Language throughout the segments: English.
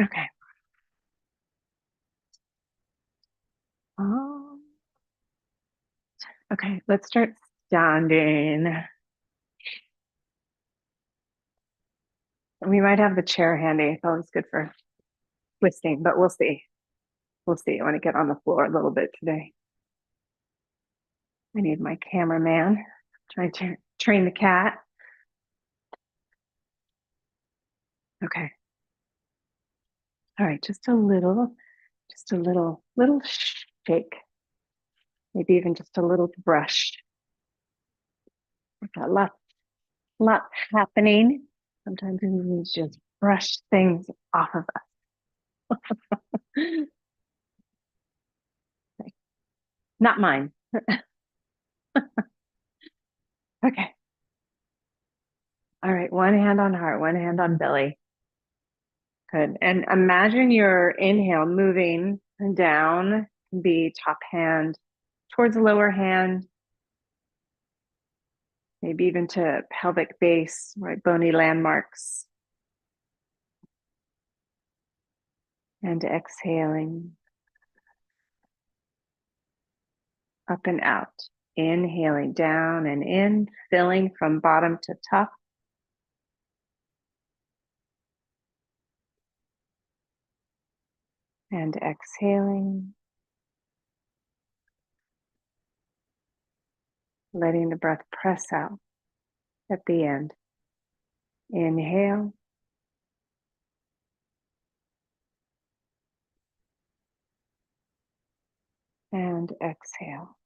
Okay. Um, okay, let's start standing. We might have the chair handy. It's always good for twisting, but we'll see. We'll see. I want to get on the floor a little bit today. I need my cameraman. Trying to train the cat. Okay. All right, just a little shake. Maybe even just a little brush. We've got lots happening. Sometimes we need to just brush things off of us. Not mine. Okay. All right. One hand on heart, one hand on belly. Good. And imagine your inhale moving down, be top hand towards the lower hand, maybe even to pelvic base, right? Bony landmarks. And exhaling up and out. Inhaling down and in, filling from bottom to top. And exhaling, letting the breath press out at the end. Inhale. And exhale.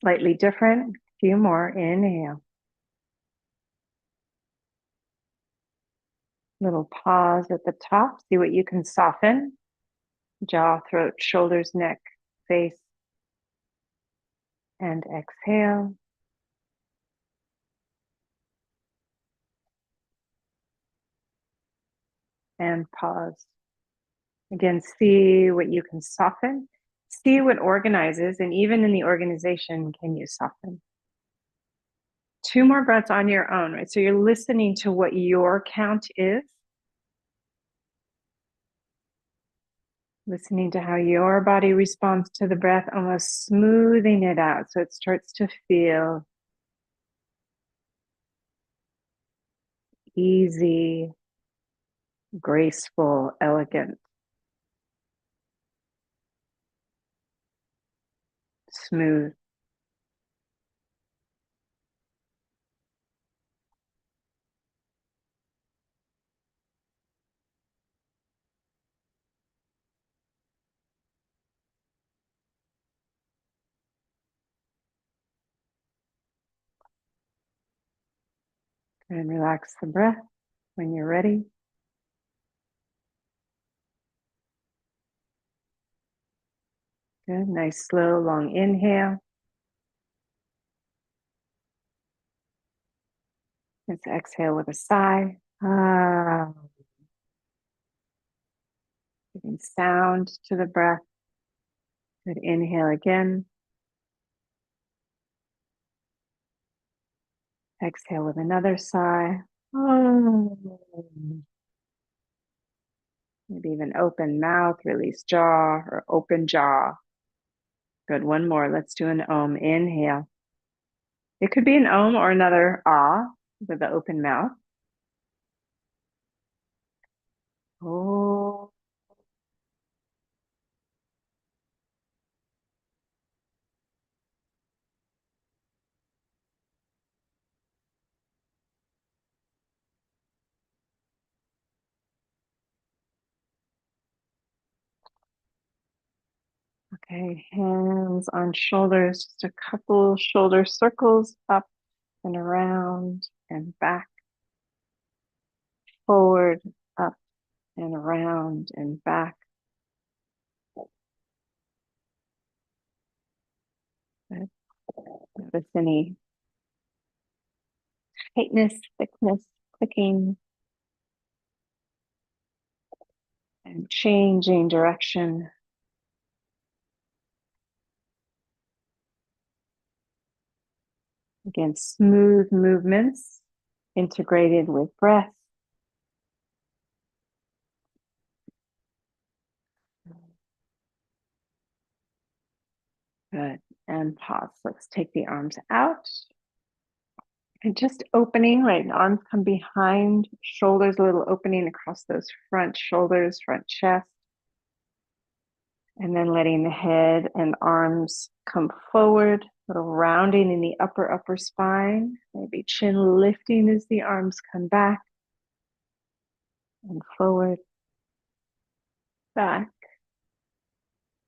Slightly different. A few more. Inhale. Little pause at the top. See what you can soften. Jaw, throat, shoulders, neck, face. And exhale. And pause. Again, see what you can soften. See what organizes. And even in the organization, can you soften? Two more breaths on your own, right? So you're listening to what your count is. Listening to how your body responds to the breath, almost smoothing it out so it starts to feel easy, graceful, elegant, smooth. And relax the breath when you're ready. Good. Nice, slow, long inhale. Let's exhale with a sigh. Ah, giving sound to the breath. Good. Inhale again. Exhale with another sigh. Oh. Maybe even open mouth, release jaw, or open jaw. Good. One more. Let's do an om. Inhale. It could be an om or another ah with the open mouth. Oh. Okay. Hands on shoulders. Just a couple shoulder circles up and around and back, forward, up and around and back. Notice any tightness, thickness, clicking, and changing direction. Again, smooth movements integrated with breath. Good. And pause. Let's take the arms out. And just opening, right? Arms come behind, shoulders, a little opening across those front shoulders, front chest. And then letting the head and arms come forward, a little rounding in the upper spine. Maybe chin lifting as the arms come back and forward, back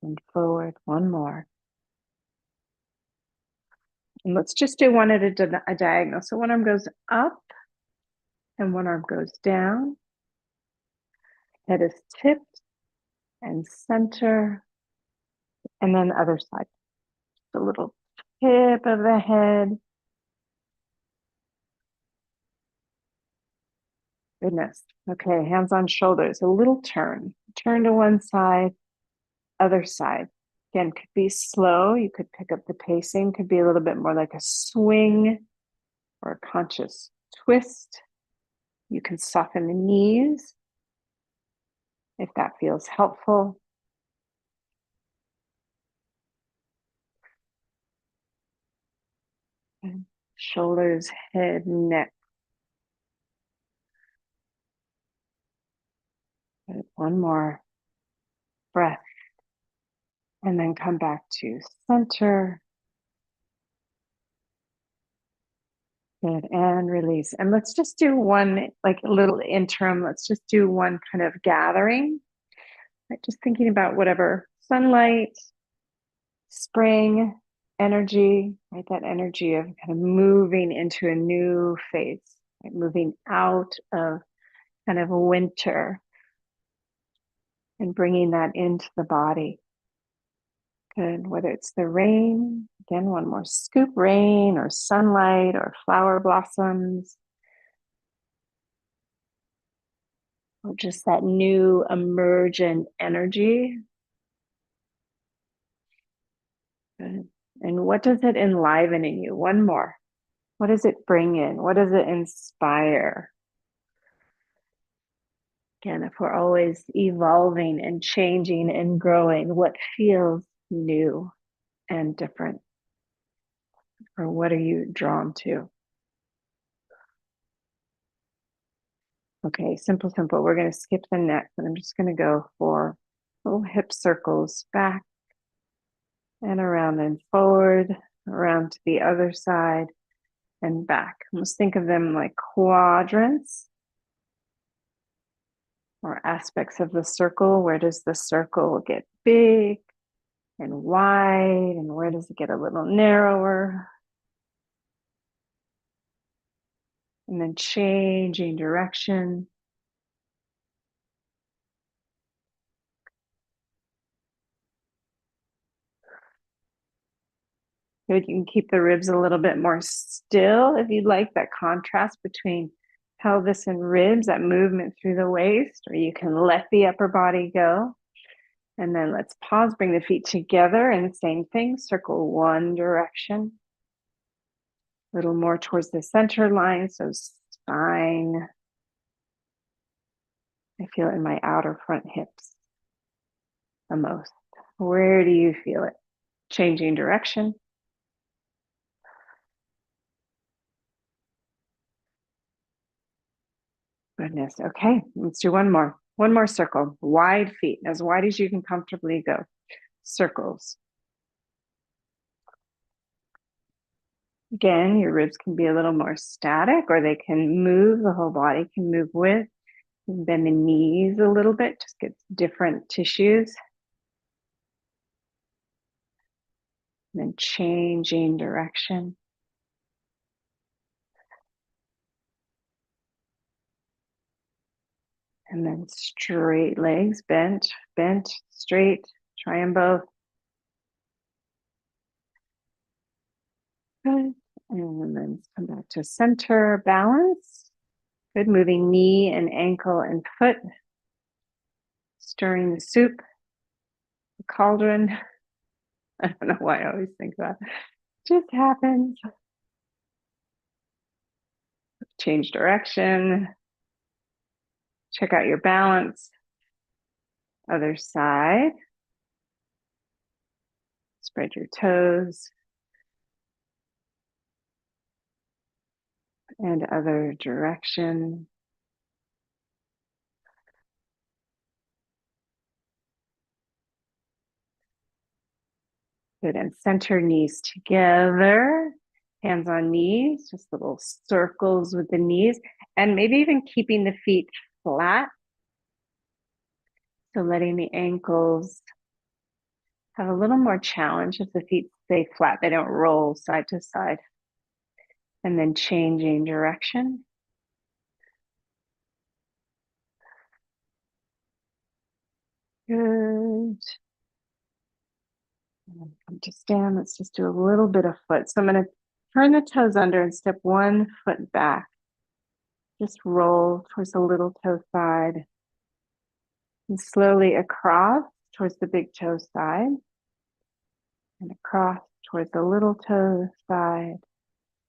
and forward. One more. And let's just do one at a diagonal. So one arm goes up and one arm goes down. Head is tipped and center. And then the other side. The little tip of the head. Goodness. Okay, hands on shoulders. A little turn. Turn to one side, other side. Again, could be slow. You could pick up the pacing. Could be a little bit more like a swing or a conscious twist. You can soften the knees if that feels helpful. And shoulders, head, neck. Good. One more breath. And then come back to center. Good. And release. And let's just do one, like a little interim. Let's just do one kind of gathering. Right? Just thinking about whatever sunlight, spring energy, right? That energy of kind of moving into a new phase, right? Moving out of kind of winter and bringing that into the body. Good. Whether it's the rain, again, one more scoop, rain or sunlight or flower blossoms, or just that new emergent energy. Good. And what does it enliven in you? One more. What does it bring in? What does it inspire? Again, if we're always evolving and changing and growing, what feels new and different? Or what are you drawn to? Okay, simple. We're going to skip the neck, and I'm just going to go for little hip circles back and around and forward, around to the other side and back. Almost think of them like quadrants or aspects of the circle. Where does the circle get big and wide, and where does it get a little narrower? And then changing direction. Good. You can keep the ribs a little bit more still if you'd like, that contrast between pelvis and ribs, that movement through the waist, or you can let the upper body go. And then let's pause, bring the feet together, and same thing, circle one direction. A little more towards the center line, so spine. I feel it in my outer front hips the most. Where do you feel it? Changing direction. Goodness. Okay, let's do one more. One more circle. Wide feet, as wide as you can comfortably go. Circles. Again, your ribs can be a little more static, or they can move. The whole body can move with. You can bend the knees a little bit, just get different tissues. And then changing direction. And then straight legs, bent, straight. Try them both. Good. And then come back to center, balance. Good. Moving knee and ankle and foot. Stirring the soup, the cauldron. I don't know why I always think that. Just happens. Change direction. Check out your balance. Other side. Spread your toes. And other direction. Good, and center knees together, hands on knees, just little circles with the knees, and maybe even keeping the feet flat. So letting the ankles have a little more challenge if the feet stay flat, they don't roll side to side. And then changing direction. Good. Come to stand. Let's just do a little bit of foot. So I'm going to turn the toes under and step one foot back. Just roll towards the little toe side. And slowly across towards the big toe side. And across towards the little toe side.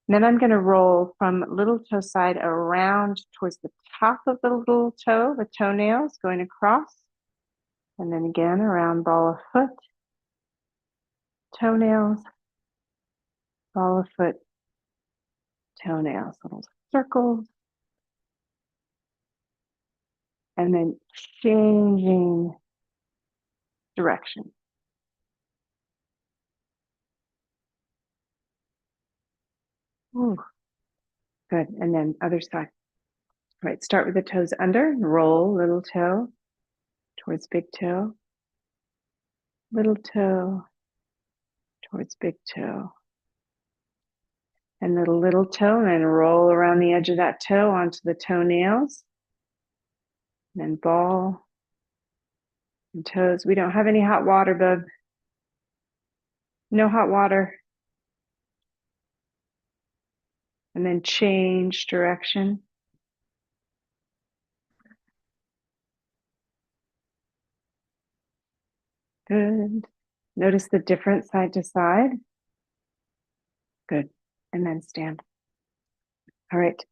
And then I'm going to roll from little toe side around towards the top of the little toe, the toenails going across. And then again around ball of foot, toenails, ball of foot, toenails, little circles. And then changing direction. Ooh, good. And then other side. All right, start with the toes under, roll little toe towards big toe, little toe towards big toe. And little toe, and then roll around the edge of that toe onto the toenails. And then ball and toes. We don't have any hot water, bub. No hot water. And then change direction. Good. Notice the difference side to side. Good. And then stand. All right.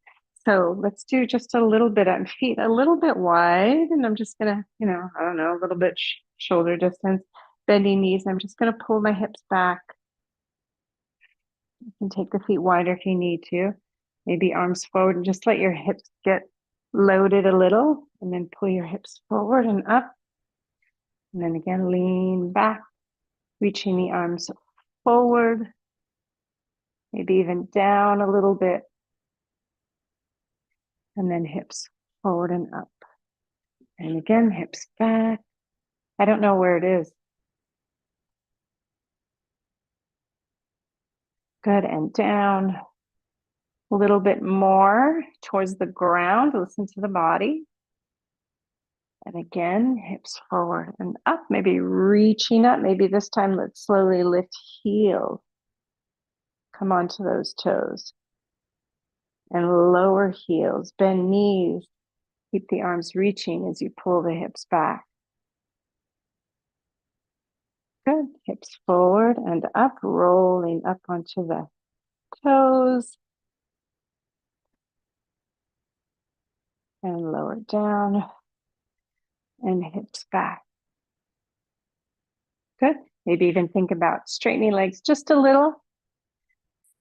So let's do just a little bit on feet, a little bit wide. And I'm just going to, I don't know, a little bit shoulder distance, bending knees. I'm just going to pull my hips back. You can take the feet wider if you need to. Maybe arms forward and just let your hips get loaded a little. And then pull your hips forward and up. And then again, lean back, reaching the arms forward. Maybe even down a little bit. And then hips forward and up. And again, hips back. I don't know where it is. Good, and down. A little bit more towards the ground. Listen to the body. And again, hips forward and up. Maybe reaching up. Maybe this time let's slowly lift heels. Come onto those toes. And lower heels. Bend knees. Keep the arms reaching as you pull the hips back. Good. Hips forward and up, rolling up onto the toes. And lower down. And hips back. Good. Maybe even think about straightening legs just a little.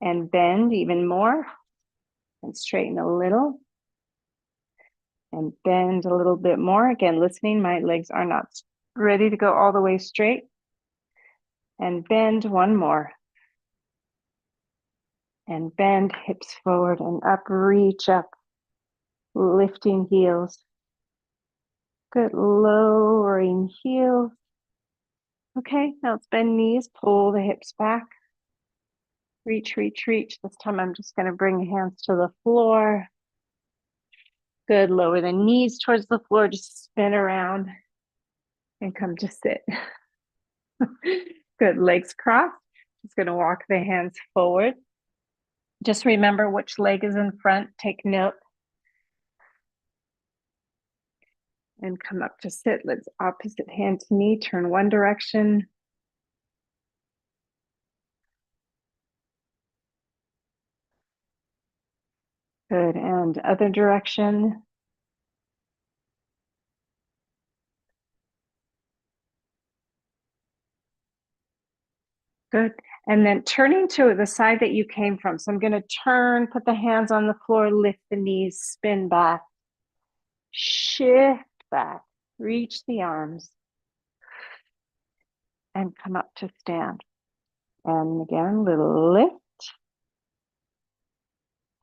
And bend even more. And straighten a little. And bend a little bit more. Again, listening, my legs are not ready to go all the way straight. And bend one more. And bend hips forward and up, reach up, lifting heels. Good, lowering heels. Okay, now let's bend knees, pull the hips back. Reach, reach, reach. This time I'm just gonna bring hands to the floor. Good, lower the knees towards the floor, just spin around and come to sit. Good, legs crossed. Just gonna walk the hands forward. Just remember which leg is in front, take note. And come up to sit. Let's opposite hand to knee, turn one direction. Good, and other direction. Good. And then turning to the side that you came from. So I'm going to turn, put the hands on the floor, lift the knees, spin back, shift back, reach the arms, and come up to stand. And again, little lift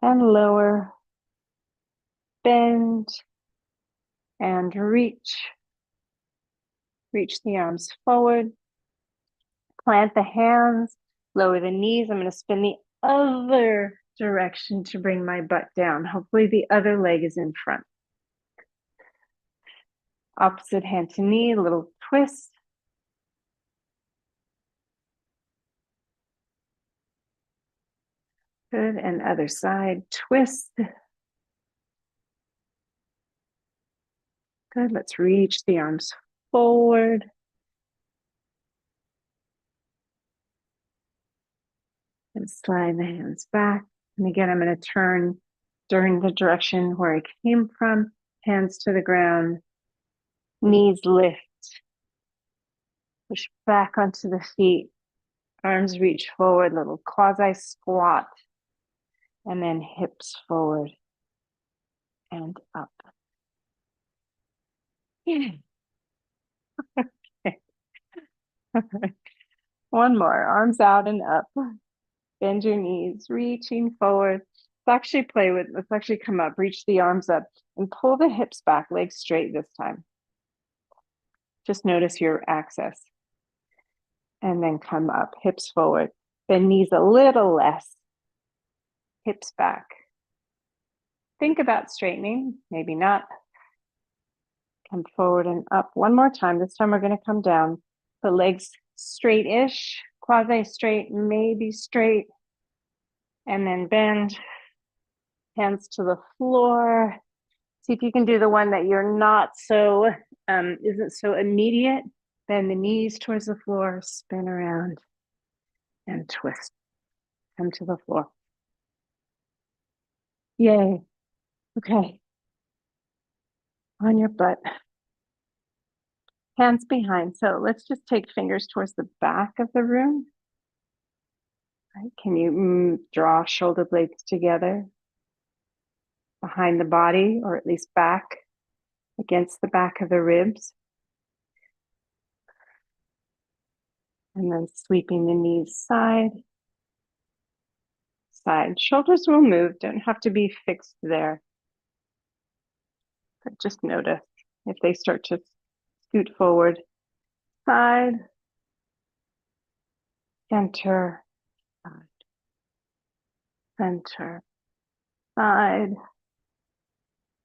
and lower, bend and reach. Reach the arms forward, plant the hands, lower the knees. I'm going to spin the other direction to bring my butt down. Hopefully the other leg is in front. Opposite hand to knee, a little twist. Good, and other side, twist. Good, let's reach the arms forward. And slide the hands back. And again, I'm going to turn during the direction where I came from, hands to the ground, knees lift, push back onto the feet, arms reach forward, little quasi squat, and then hips forward and up. Okay. One more, arms out and up. Bend your knees, reaching forward. Let's actually come up, reach the arms up and pull the hips back, legs straight this time. Just notice your access. And then come up, hips forward. Bend knees a little less, hips back. Think about straightening, maybe not. Come forward and up one more time. This time we're going to come down. The legs straight-ish, quasi-straight, maybe straight. And then bend, hands to the floor. See if you can do the one that you're not so, isn't so immediate. Bend the knees towards the floor, spin around and twist. Come to the floor. Yay. Okay. On your butt. Hands behind. So let's just take fingers towards the back of the room. Right. Can you draw shoulder blades together behind the body, or at least back against the back of the ribs? And then sweeping the knees side. Shoulders will move, don't have to be fixed there. But just notice if they start to scoot forward. Side, center, side, center, side,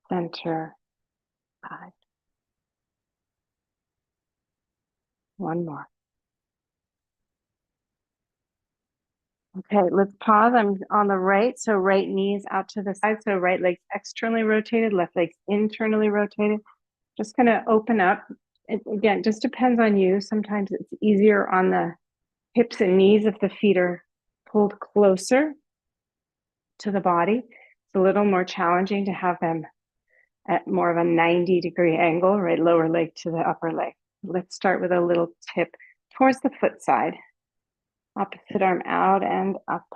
center, side. One more. Okay, let's pause. I'm on the right, so right knees out to the side. So right leg's externally rotated, left leg's internally rotated. Just gonna open up. It, again, just depends on you. Sometimes it's easier on the hips and knees if the feet are pulled closer to the body. It's a little more challenging to have them at more of a 90-degree angle, right? Lower leg to the upper leg. Let's start with a little tip towards the foot side. Opposite arm out and up.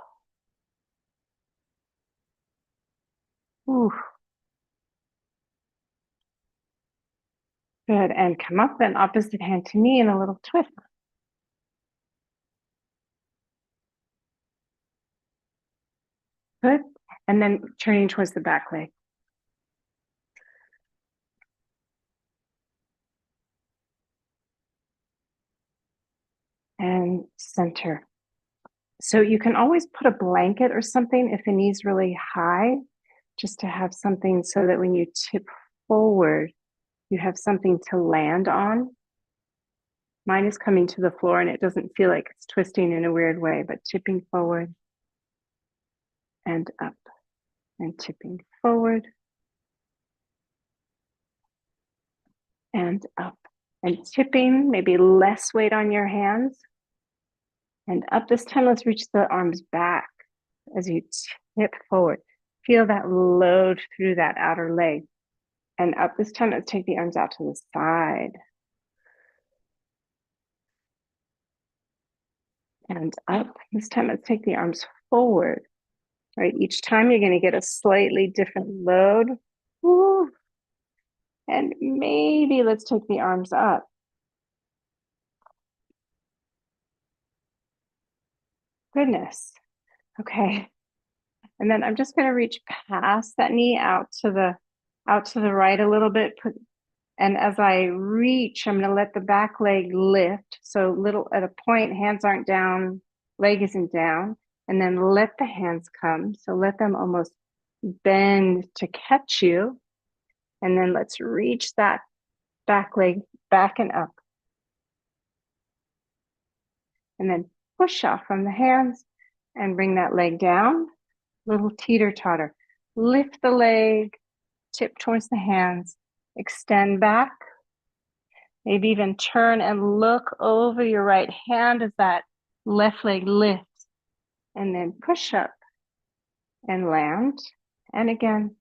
Ooh. Good, and come up, then opposite hand to knee and a little twist. Good, and then turning towards the back leg. And center. So you can always put a blanket or something if the knee's really high, just to have something so that when you tip forward, you have something to land on. Mine is coming to the floor and it doesn't feel like it's twisting in a weird way, but tipping forward and up and tipping forward and up and tipping, maybe less weight on your hands and up. This time, let's reach the arms back as you tip forward. feel that load through that outer leg. And up this time, let's take the arms out to the side. And up. This time, let's take the arms forward. Right, each time you're going to get a slightly different load. Woo. And maybe let's take the arms up. Goodness. Okay. And then I'm just going to reach past that knee out to the right a little bit. And as I reach, I'm going to let the back leg lift. So little at a point, hands aren't down, leg isn't down. And then let the hands come. So let them almost bend to catch you. And then let's reach that back leg back and up. And then push off from the hands and bring that leg down. Little teeter-totter. Lift the leg, tip towards the hands, extend back. Maybe even turn and look over your right hand as that left leg lifts. And then push up and land. And again,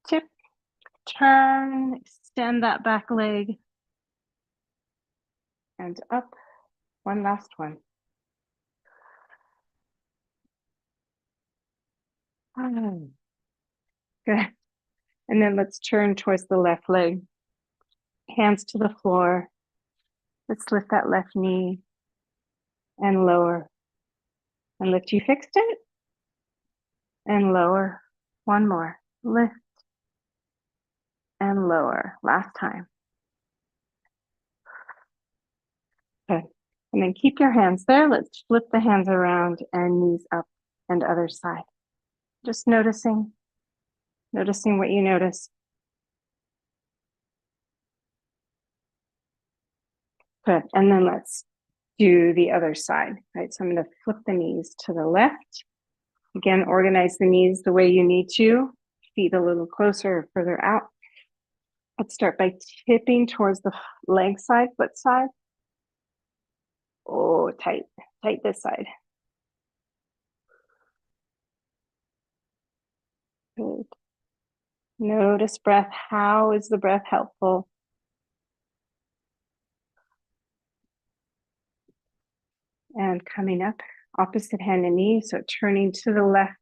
tip, turn, extend that back leg. And up. One last one. Oh, good. And then let's turn towards the left leg. Hands to the floor. Let's lift that left knee and lower. And lift, you fixed it. And lower. One more. Lift and lower. Last time. Good. And then keep your hands there. Let's flip the hands around and knees up and other side. Just noticing what you notice. Good. And then let's do the other side, right? So I'm going to flip the knees to the left. Again, organize the knees the way you need to. Feet a little closer or further out. Let's start by tipping towards the leg side, foot side. Oh, tight this side. Good. Notice breath. How is the breath helpful? And coming up, opposite hand and knee, so turning to the left.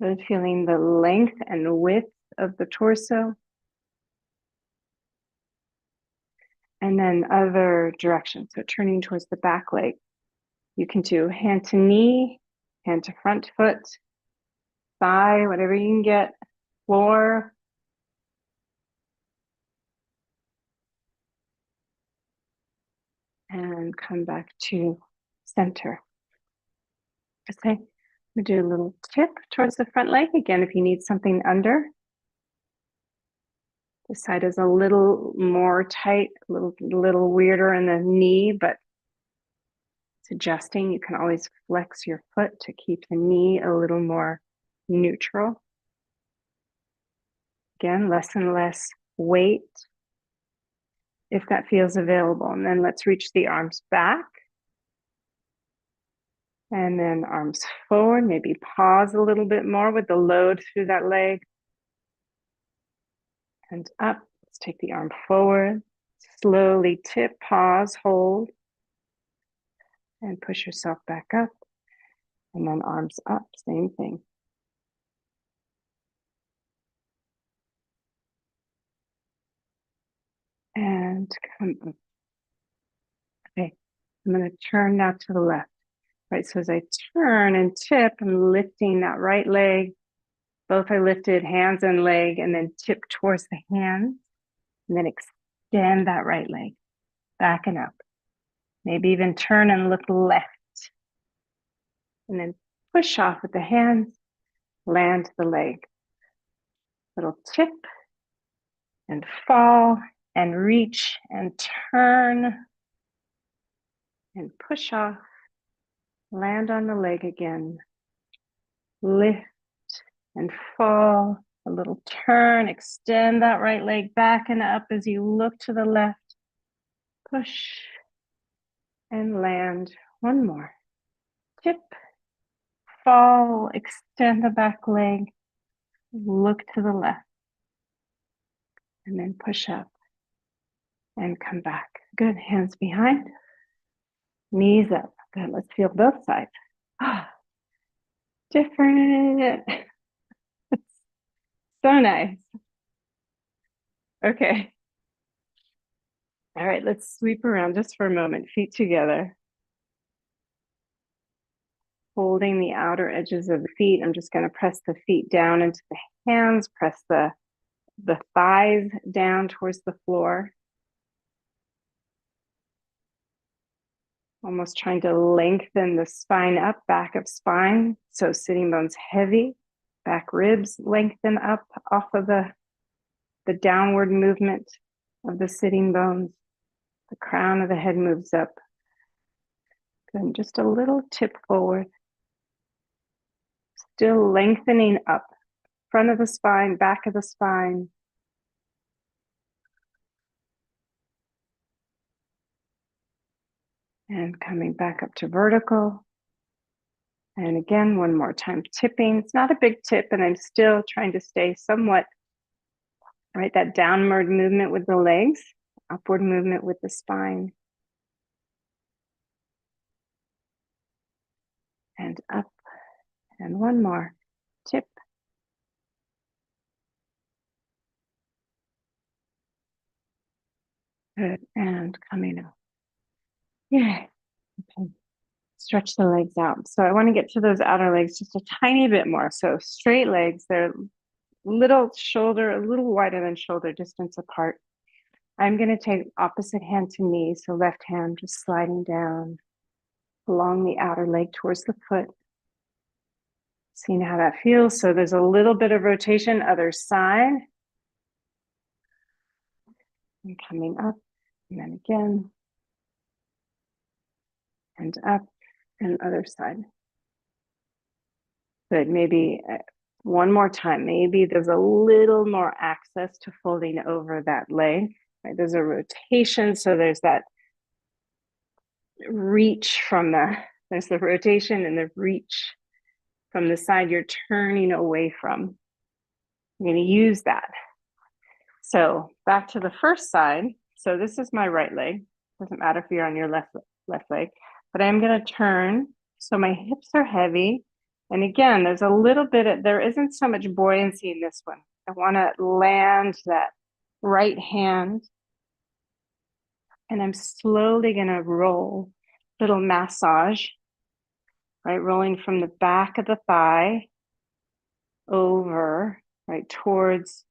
Good, feeling the length and width of the torso. And then other direction, so turning towards the back leg. You can do hand to knee, hand to front foot, thigh, whatever you can get, floor. And come back to center. Okay, I'm gonna do a little tip towards the front leg. Again, if you need something under. This side is a little more tight, a little weirder in the knee, but it's adjusting. You can always flex your foot to keep the knee a little more neutral. Again, less and less weight if that feels available. And then let's reach the arms back. And then arms forward, maybe pause a little bit more with the load through that leg. And up, let's take the arm forward. Slowly tip, pause, hold. And push yourself back up. And then arms up, same thing. And come up. Okay, I'm going to turn now to the left. Right, so as I turn and tip, I'm lifting that right leg. Both are lifted, hands and leg, and then tip towards the hands. And then extend that right leg, back and up. Maybe even turn and look left. And then push off with the hands, land the leg. Little tip and fall and reach and turn and push off. Land on the leg again. Lift and fall. A little turn. Extend that right leg back and up as you look to the left. Push and land. One more. tip, fall, extend the back leg, look to the left, and then push up and come back. Good, hands behind, knees up. Good, let's feel both sides. Different. So nice. Okay. All right, let's sweep around just for a moment, feet together. Holding the outer edges of the feet. I'm just going to press the feet down into the hands, press the thighs down towards the floor. Almost trying to lengthen the spine up, back of spine. So sitting bones heavy, back ribs lengthen up off of the downward movement of the sitting bones. The crown of the head moves up. Then just a little tip forward. Still lengthening up. Front of the spine, back of the spine. And coming back up to vertical. And again, one more time, tipping. It's not a big tip, and I'm still trying to stay somewhat, right, that downward movement with the legs, upward movement with the spine. And up, and one more, tip. Good, and coming up. Yeah, okay. Stretch the legs out. So I want to get to those outer legs just a tiny bit more. So straight legs, they're little shoulder, a little wider than shoulder distance apart. I'm going to take opposite hand to knee. So left hand just sliding down along the outer leg towards the foot. Seeing how that feels. So there's a little bit of rotation, other side. And coming up, and then again. And up, and other side. Good, maybe one more time. Maybe there's a little more access to folding over that leg. Right? There's a rotation, so there's that reach from there's the rotation and the reach from the side you're turning away from. I'm going to use that. So back to the first side. So this is my right leg. Doesn't matter if you're on your left leg, but I'm going to turn. So my hips are heavy. And again, there's a little bit there isn't so much buoyancy in this one. I want to land that right hand. And I'm slowly going to roll, little massage, right? Rolling from the back of the thigh over, right, towards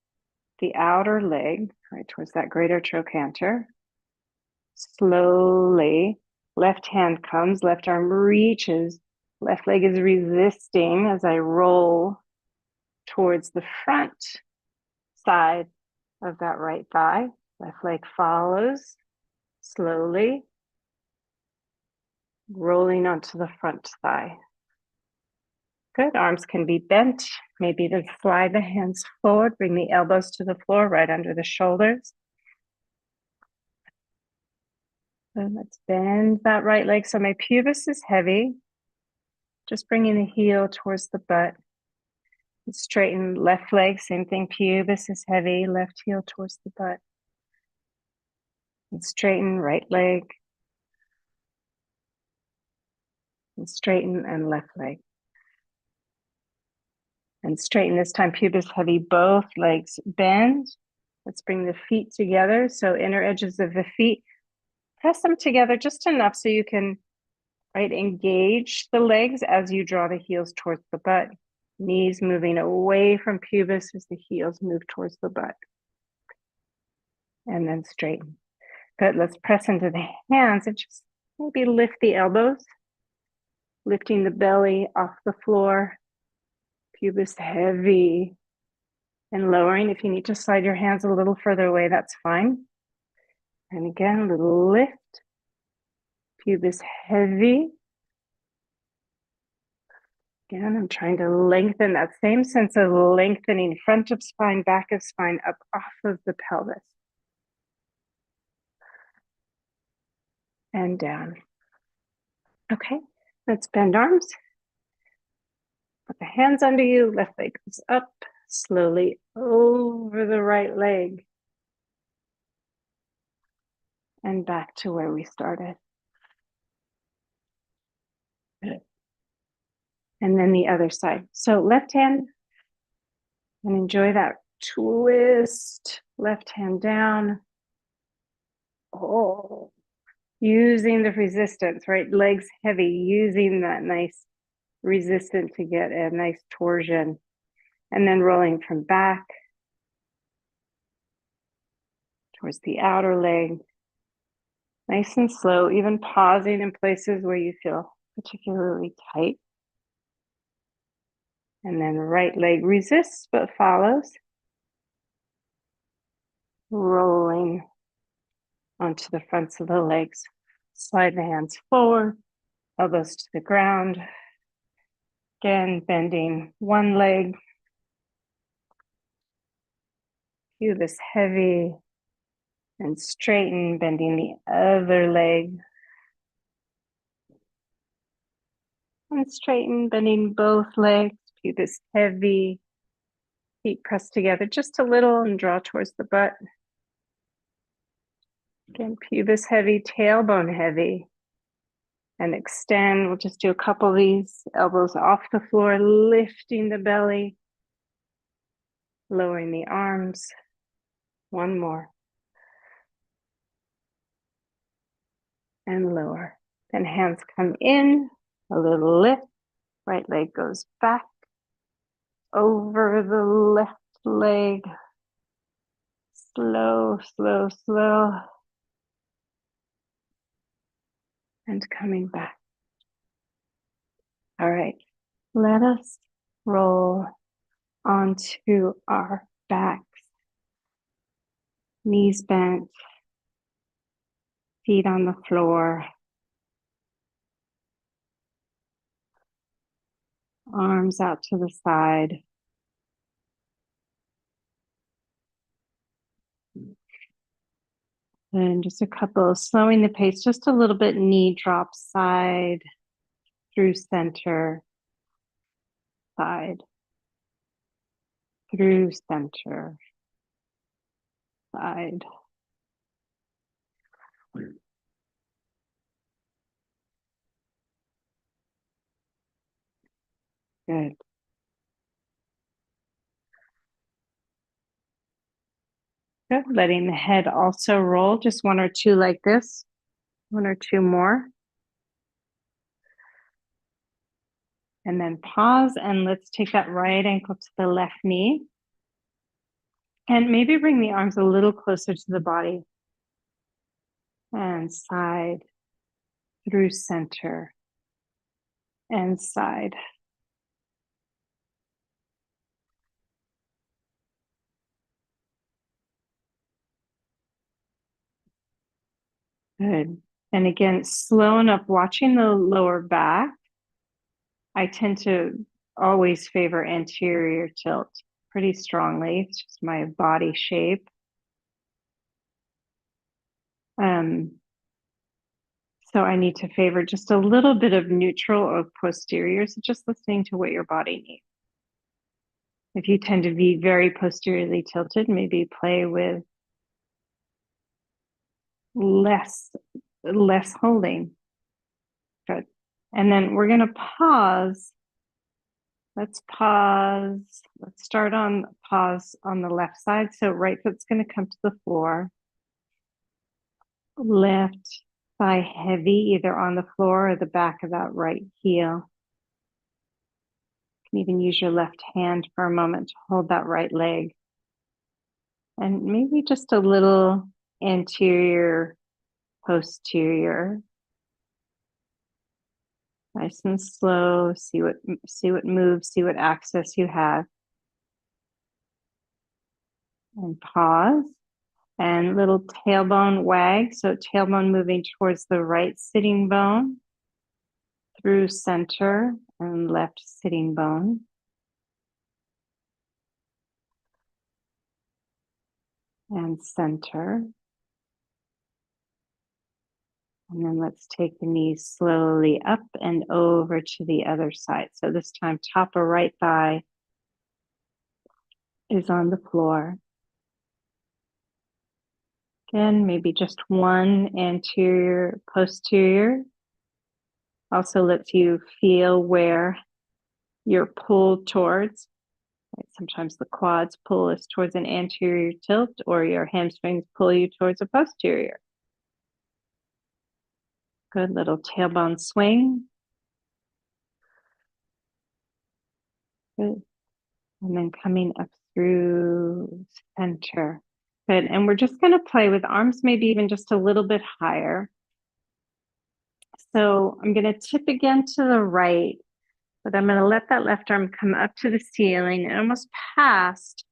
the outer leg, right, towards that greater trochanter. Slowly, left hand comes, left arm reaches, left leg is resisting as I roll towards the front side of that right thigh. Left leg follows slowly, rolling onto the front thigh. Good, arms can be bent. Maybe to slide the hands forward, bring the elbows to the floor right under the shoulders. And let's bend that right leg. So my pubis is heavy. Just bringing the heel towards the butt. And straighten left leg, same thing. Pubis is heavy, left heel towards the butt. And straighten right leg. And straighten and left leg. And straighten this time, pubis heavy, both legs bend. Let's bring the feet together. So inner edges of the feet, press them together just enough so you can, right, engage the legs as you draw the heels towards the butt. Knees moving away from pubis as the heels move towards the butt. And then straighten. Good, let's press into the hands and just maybe lift the elbows. Lifting the belly off the floor. Pubis heavy. And lowering. If you need to slide your hands a little further away, that's fine. And again, a little lift. Pubis heavy. Again, I'm trying to lengthen that same sense of lengthening front of spine, back of spine, up off of the pelvis. And down. Okay, Let's bend arms. Put the hands under you, left leg goes up, slowly over the right leg. And back to where we started. Good. And then the other side. So left hand, and enjoy that twist. Left hand down. Oh, using the resistance, right? Legs heavy, using that nice resistance to get a nice torsion. And then rolling from back towards the outer leg. Nice and slow, even pausing in places where you feel particularly tight. And then right leg resists but follows. Rolling onto the fronts of the legs. Slide the hands forward, elbows to the ground. Again, bending one leg. Feel this heavy and straighten, bending the other leg. And straighten, bending both legs. Feel this heavy, feet pressed together just a little and draw towards the butt. Again, pubis heavy, tailbone heavy. And extend, we'll just do a couple of these, elbows off the floor, lifting the belly, lowering the arms. One more. And lower. Then hands come in, a little lift, right leg goes back, over the left leg. Slow, slow, slow. And coming back. All right, let us roll onto our backs. Knees bent, feet on the floor. Arms out to the side. And just a couple, slowing the pace just a little bit, knee drop, side, through center, side, through center, side. Good. Good. Letting the head also roll, just one or two like this, one or two more. And then pause, and let's take that right ankle to the left knee. And maybe bring the arms a little closer to the body. And side, through center, and side. Good. And again, slow enough, watching the lower back. I tend to always favor anterior tilt pretty strongly. It's just my body shape. So I need to favor just a little bit of neutral or posterior. So just listening to what your body needs. If you tend to be very posteriorly tilted, maybe play with less holding. Good. And then we're going to pause. Let's pause. Let's start on pause on the left side. So right foot's going to come to the floor. Left thigh heavy, either on the floor or the back of that right heel. You can even use your left hand for a moment to hold that right leg. And maybe just a little anterior, posterior. Nice and slow. See what moves, see what access you have. And pause. And little tailbone wag. So tailbone moving towards the right sitting bone, through center and left sitting bone. And center. And then let's take the knees slowly up and over to the other side. So this time, top of right thigh is on the floor. Again, maybe just one anterior, posterior. Also lets you feel where you're pulled towards. Sometimes the quads pull us towards an anterior tilt, or your hamstrings pull you towards a posterior. Good little tailbone swing. Good. And then coming up through center. Good. And we're just going to play with arms, maybe even just a little bit higher. So I'm going to tip again to the right, but I'm going to let that left arm come up to the ceiling and almost past,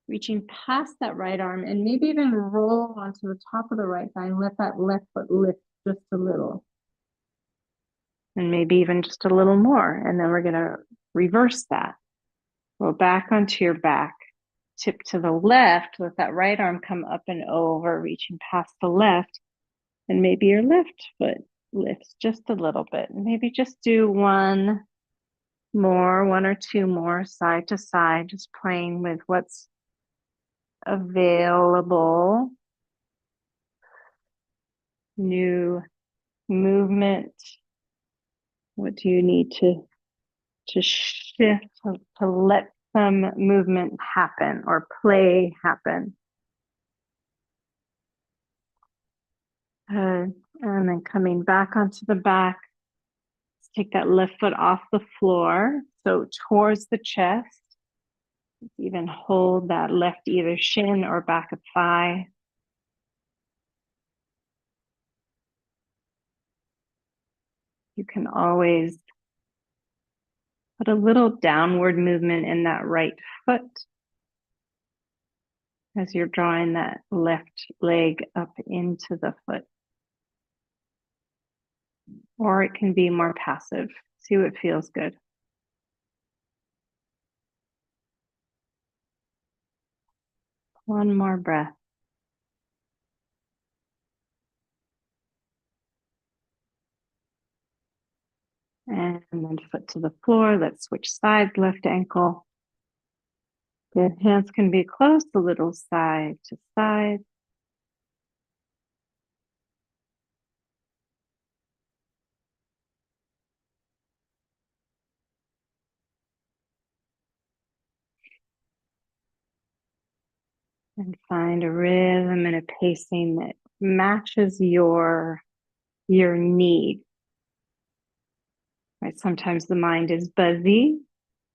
reaching past that right arm, and maybe even roll onto the top of the right thigh and let that left foot lift just a little. And maybe even just a little more. And then we're going to reverse that. Go back onto your back. Tip to the left, let that right arm come up and over, reaching past the left. And maybe your left foot lifts just a little bit. And maybe just do one or two more side to side, just playing with what's available. New movement. What do you need to shift, to let some movement happen or play happen? And then coming back onto the back, let's take that left foot off the floor, so towards the chest. Even hold that left either shin or back of thigh. You can always put a little downward movement in that right foot as you're drawing that left leg up into the foot. Or it can be more passive. See what feels good. One more breath. And then foot to the floor. Let's switch sides, left ankle. The hands can be close, a little side to side. And find a rhythm and a pacing that matches your need. Right? Sometimes the mind is buzzy.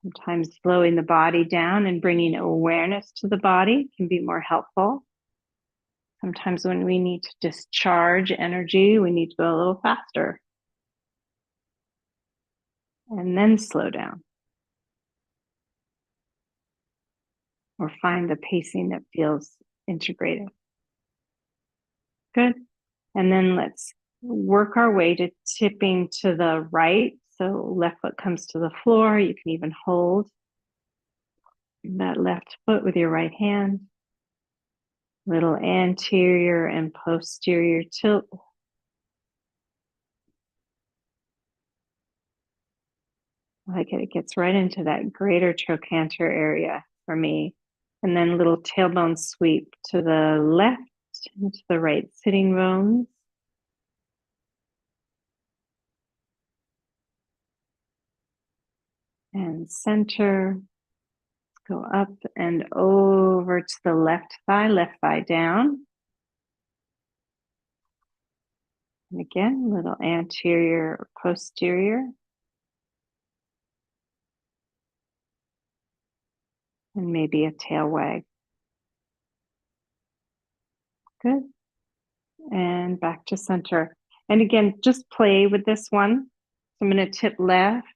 Sometimes slowing the body down and bringing awareness to the body can be more helpful. Sometimes when we need to discharge energy, we need to go a little faster. And then slow down. Or find the pacing that feels integrated. Good. And then let's work our way to tipping to the right. So left foot comes to the floor. You can even hold that left foot with your right hand. Little anterior and posterior tilt. Like it gets right into that greater trochanter area for me. And then a little tailbone sweep to the left and to the right sitting bones. And center. Go up and over to the left thigh down. And again, little anterior or posterior. And maybe a tail wag. Good. And back to center. And again, just play with this one. So I'm going to tip left,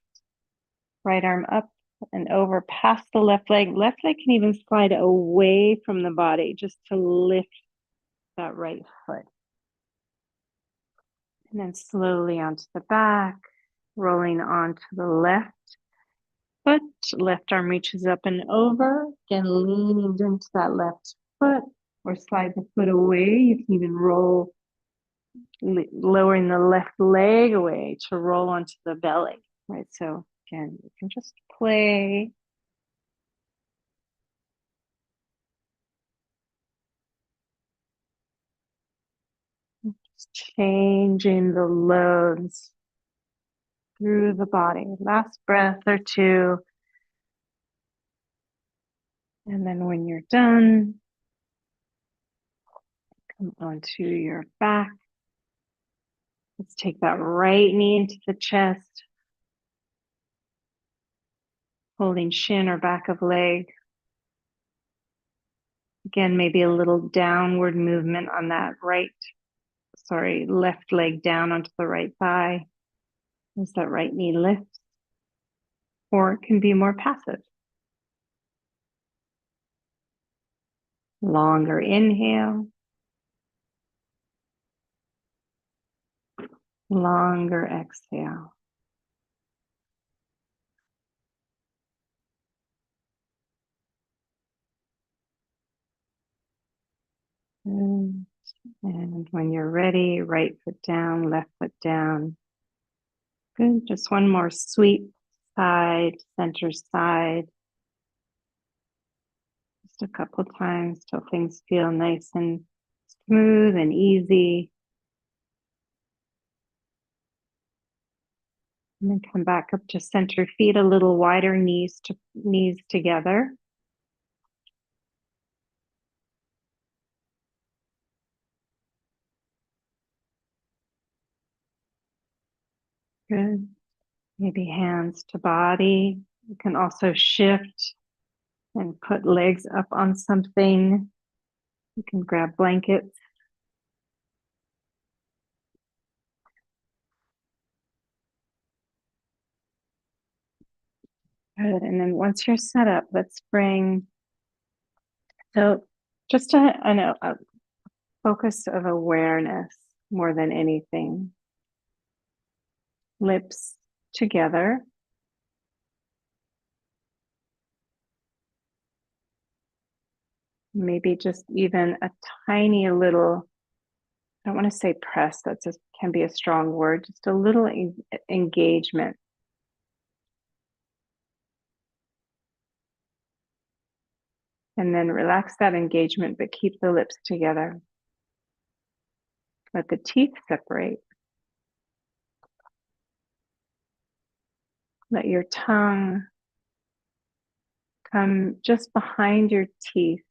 right arm up and over past the left leg. Left leg can even slide away from the body just to lift that right foot. And then slowly onto the back, rolling onto the left foot. Left arm reaches up and over. Again, leaning into that left foot or slide the foot away. You can even roll lowering the left leg away to roll onto the belly, right? So again, you can just play. Just changing the loads through the body. Last breath or two. And then when you're done, come onto your back. Let's take that right knee into the chest, holding shin or back of leg. Again, maybe a little downward movement on that left leg down onto the right thigh as that right knee lifts, or it can be more passive. Longer inhale, longer exhale. Good. And when you're ready, right foot down, left foot down. Good. Just one more sweep, side, center side. Just a couple times till things feel nice and smooth and easy. And then come back up to center, feet a little wider, knees together. Good. Maybe hands to body. You can also shift and put legs up on something. You can grab blankets. Good. And then once you're set up, let's bring, so just a focus of awareness more than anything. Lips together. Maybe just even a tiny little, I don't want to say press, that just can be a strong word, just a little engagement. And then relax that engagement, but keep the lips together. Let the teeth separate. Let your tongue come just behind your teeth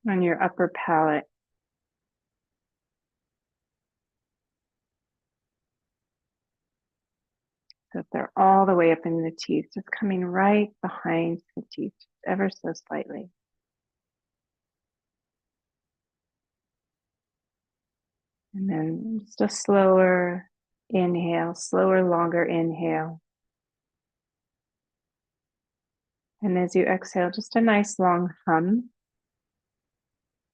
on your upper palate. So if they're all the way up in the teeth, just coming right behind the teeth, ever so slightly. And then just a slower inhale, slower, longer inhale. And as you exhale, just a nice long hum.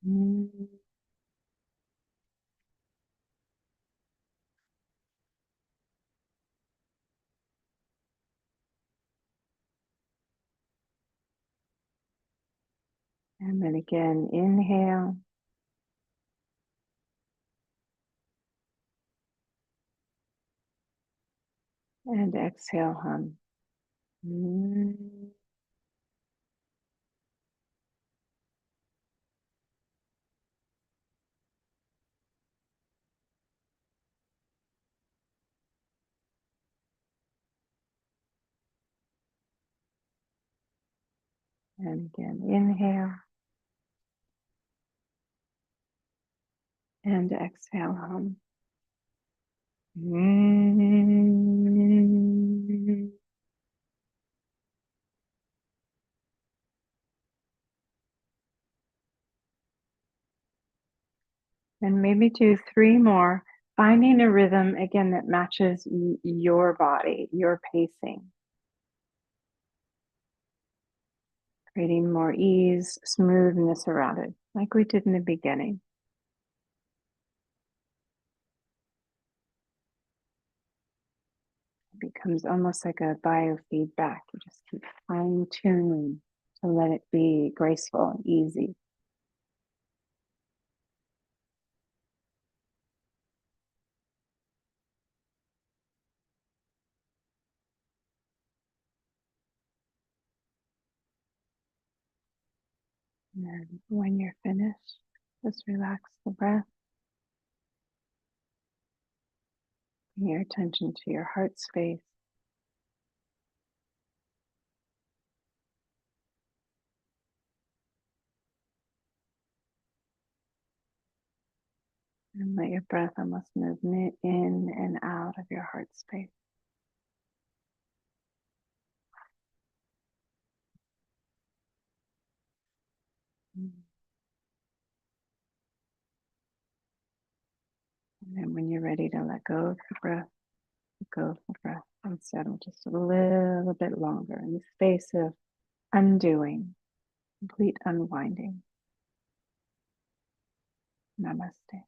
And then again, inhale. And exhale, hum. And again, inhale. And exhale, hum. And maybe do 3 more, finding a rhythm again that matches your body, your pacing. Creating more ease, smoothness around it, like we did in the beginning. It becomes almost like a biofeedback. You just keep fine-tuning to let it be graceful and easy. And when you're finished, just relax the breath. Bring your attention to your heart space. And let your breath almost move in and out of your heart space. And then when you're ready to let go of the breath, let go of the breath and settle just a little bit longer in the space of undoing, complete unwinding. Namaste.